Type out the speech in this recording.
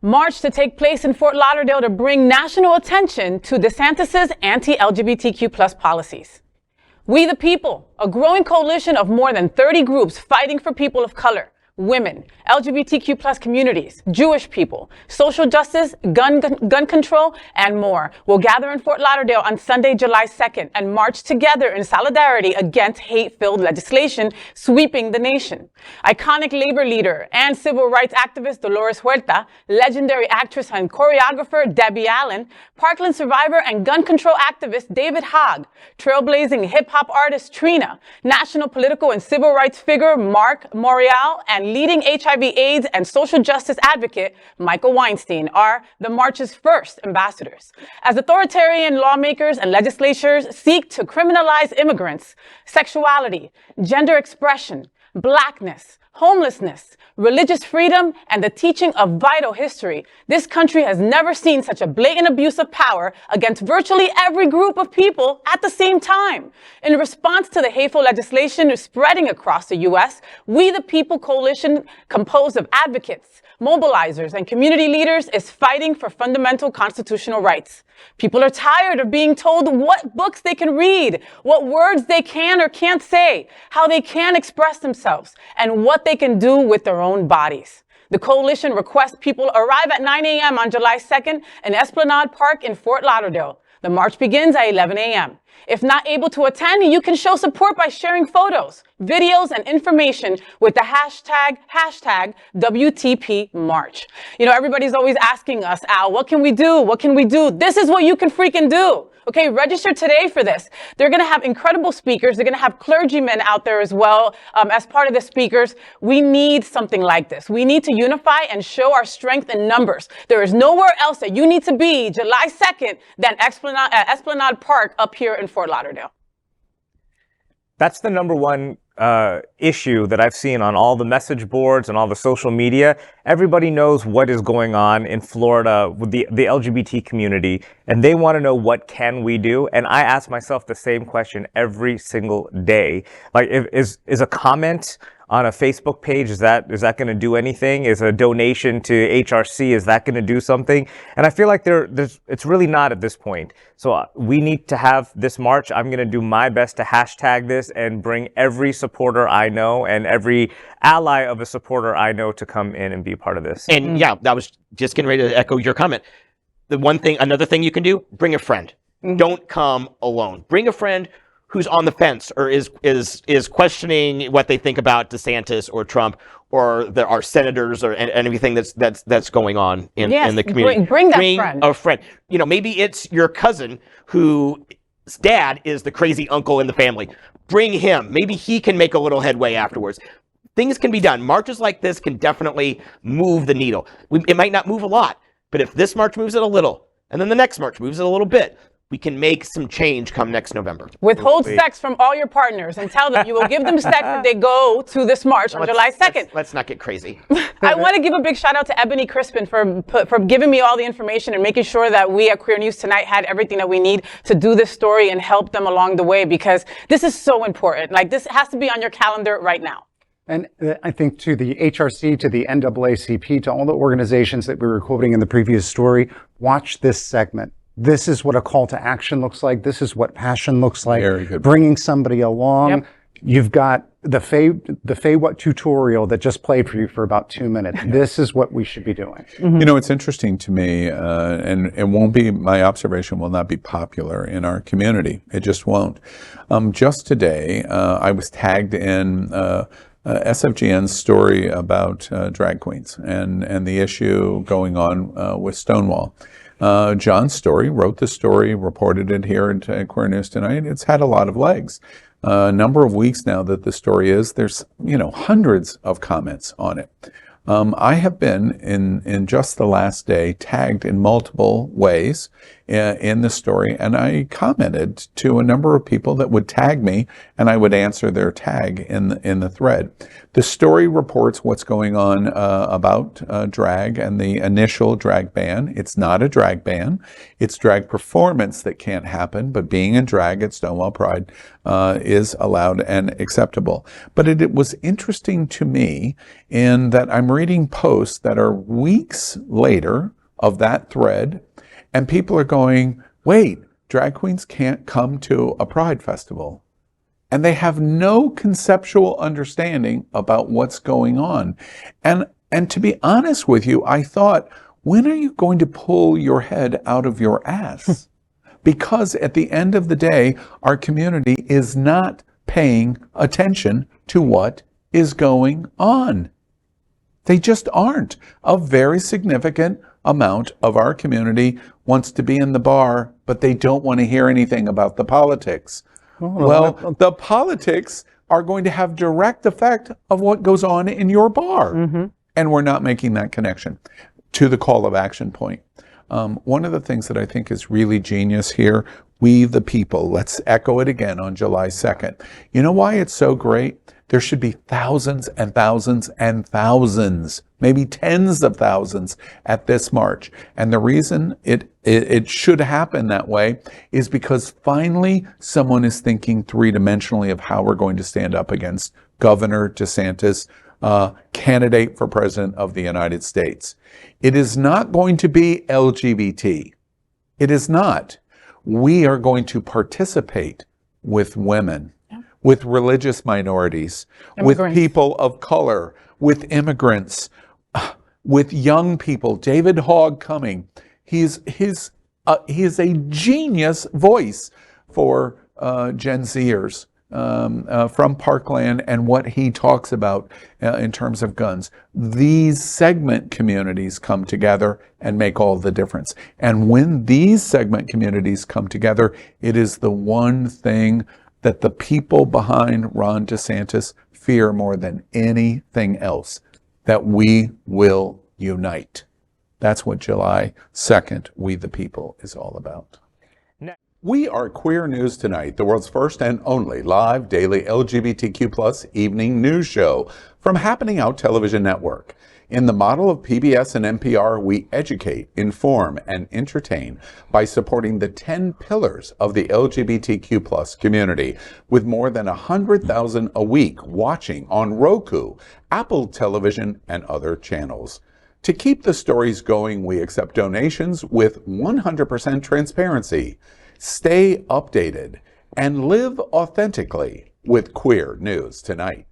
march to take place in Fort Lauderdale to bring national attention to DeSantis' anti-LGBTQ plus policies. We the People, a growing coalition of more than 30 groups fighting for people of color, women, LGBTQ plus communities, Jewish people, social justice, gun control, and more will gather in Fort Lauderdale on Sunday, July 2nd and march together in solidarity against hate-filled legislation sweeping the nation. Iconic labor leader and civil rights activist Dolores Huerta, legendary actress and choreographer Debbie Allen, Parkland survivor and gun control activist David Hogg, trailblazing hip-hop artist Trina, national political and civil rights figure Marc Morial, and leading HIV/AIDS and social justice advocate Michael Weinstein are the march's first ambassadors. As authoritarian lawmakers and legislatures seek to criminalize immigrants, sexuality, gender expression, Blackness, homelessness, religious freedom, and the teaching of vital history, this country has never seen such a blatant abuse of power against virtually every group of people at the same time. In response to the hateful legislation spreading across the U.S., We the People coalition, composed of advocates, mobilizers, and community leaders, is fighting for fundamental constitutional rights. People are tired of being told what books they can read, what words they can or can't say, how they can express themselves, and what they can do with their own bodies. The coalition requests people arrive at 9 a.m. on July 2nd in Esplanade Park in Fort Lauderdale. The march begins at 11 a.m. If not able to attend, you can show support by sharing photos, videos, and information with the hashtag WTP March. You know, everybody's always asking us, Al, what can we do? What can we do? This is what you can freaking do. Okay, register today for this. They're going to have incredible speakers. They're going to have clergymen out there as well as part of the speakers. We need something like this. We need to unify and show our strength in numbers. There is nowhere else that you need to be July 2nd than Esplanade Park up here in Fort Lauderdale. That's the number one issue that I've seen on all the message boards and all the social media. Everybody knows what is going on in Florida with the LGBT community, and they want to know what can we do. And I ask myself the same question every single day. Like, is a comment on a Facebook page, is that going to do anything? Is a donation to HRC, is that going to do something? And I feel like it's really not at this point. So we need to have this march. I'm going to do my best to hashtag this and bring every supporter I know and every ally of a supporter I know to come in and be part of this. And yeah, I was just getting ready to echo your comment. Another thing you can do, bring a friend. Don't come alone. Bring a friend who's on the fence or is questioning what they think about DeSantis or Trump or our senators or and everything that's going on in the community. Bring friend. A friend. You know, maybe it's your cousin whose dad is the crazy uncle in the family. Bring him. Maybe he can make a little headway afterwards. Things can be done. Marches like this can definitely move the needle. It might not move a lot, but if this march moves it a little, and then the next march moves it a little bit, we can make some change come next November. Withhold sex from all your partners and tell them you will give them sex if they go to this march on July 2nd. Let's not get crazy. I want to give a big shout out to Ebony Crispin for giving me all the information and making sure that we at Queer News Tonight had everything that we need to do this story and help them along the way, because this is so important. Like, this has to be on your calendar right now. And I think to the HRC, to the NAACP, to all the organizations that we were quoting in the previous story, watch this segment. This is what a call to action looks like. This is what passion looks like. Very good. Bringing somebody along. Yep. You've got the Faye What tutorial that just played for you for about 2 minutes. This is what we should be doing. You know, it's interesting to me, and it won't be, my observation will not be popular in our community. It just won't. Just today, I was tagged in SFGN's story about drag queens and the issue going on with Stonewall. John Story wrote the story, reported it here at Queer News Tonight. It's had a lot of legs. A number of weeks now that the story is, there's, hundreds of comments on it. I have been in just the last day tagged in multiple ways in the story, and I commented to a number of people that would tag me, and I would answer their tag in the thread. The story reports what's going on about drag and the initial drag ban. It's not a drag ban. It's drag performance that can't happen, but being in drag at Stonewall Pride is allowed and acceptable. But it was interesting to me in that I'm reading posts that are weeks later of that thread, and people are going, wait, drag queens can't come to a Pride festival. And they have no conceptual understanding about what's going on. And to be honest with you, I thought, when are you going to pull your head out of your ass? Because at the end of the day, our community is not paying attention to what is going on. They just aren't. A very significant amount of our community wants to be in the bar, but they don't want to hear anything about the politics. Well, the politics are going to have direct effect of what goes on in your bar. And we're not making that connection. To the call of action point. One of the things that I think is really genius here, we the people, let's echo it again on July 2nd. You know why it's so great? There should be thousands and thousands and thousands, maybe tens of thousands at this march. And the reason it should happen that way is because finally someone is thinking three-dimensionally of how we're going to stand up against Governor DeSantis, candidate for president of the United States. It is not going to be LGBT. It is not. We are going to participate with women, with religious minorities, with people of color, with immigrants, with young people. David Hogg coming. He is a genius voice for Gen Zers. From Parkland and what he talks about in terms of guns. These segment communities come together and make all the difference. And when these segment communities come together, it is the one thing that the people behind Ron DeSantis fear more than anything else, that we will unite. That's what July 2nd, We the People, is all about. We are Queer News Tonight, the world's first and only live daily LGBTQ+ evening news show from Happening Out Television Network. In the model of PBS and NPR, we educate, inform, and entertain by supporting the 10 pillars of the LGBTQ+ community, with more than 100,000 a week watching on Roku, Apple Television, and other channels. To keep the stories going, we accept donations with 100% transparency. Stay updated and live authentically with Queer News Tonight.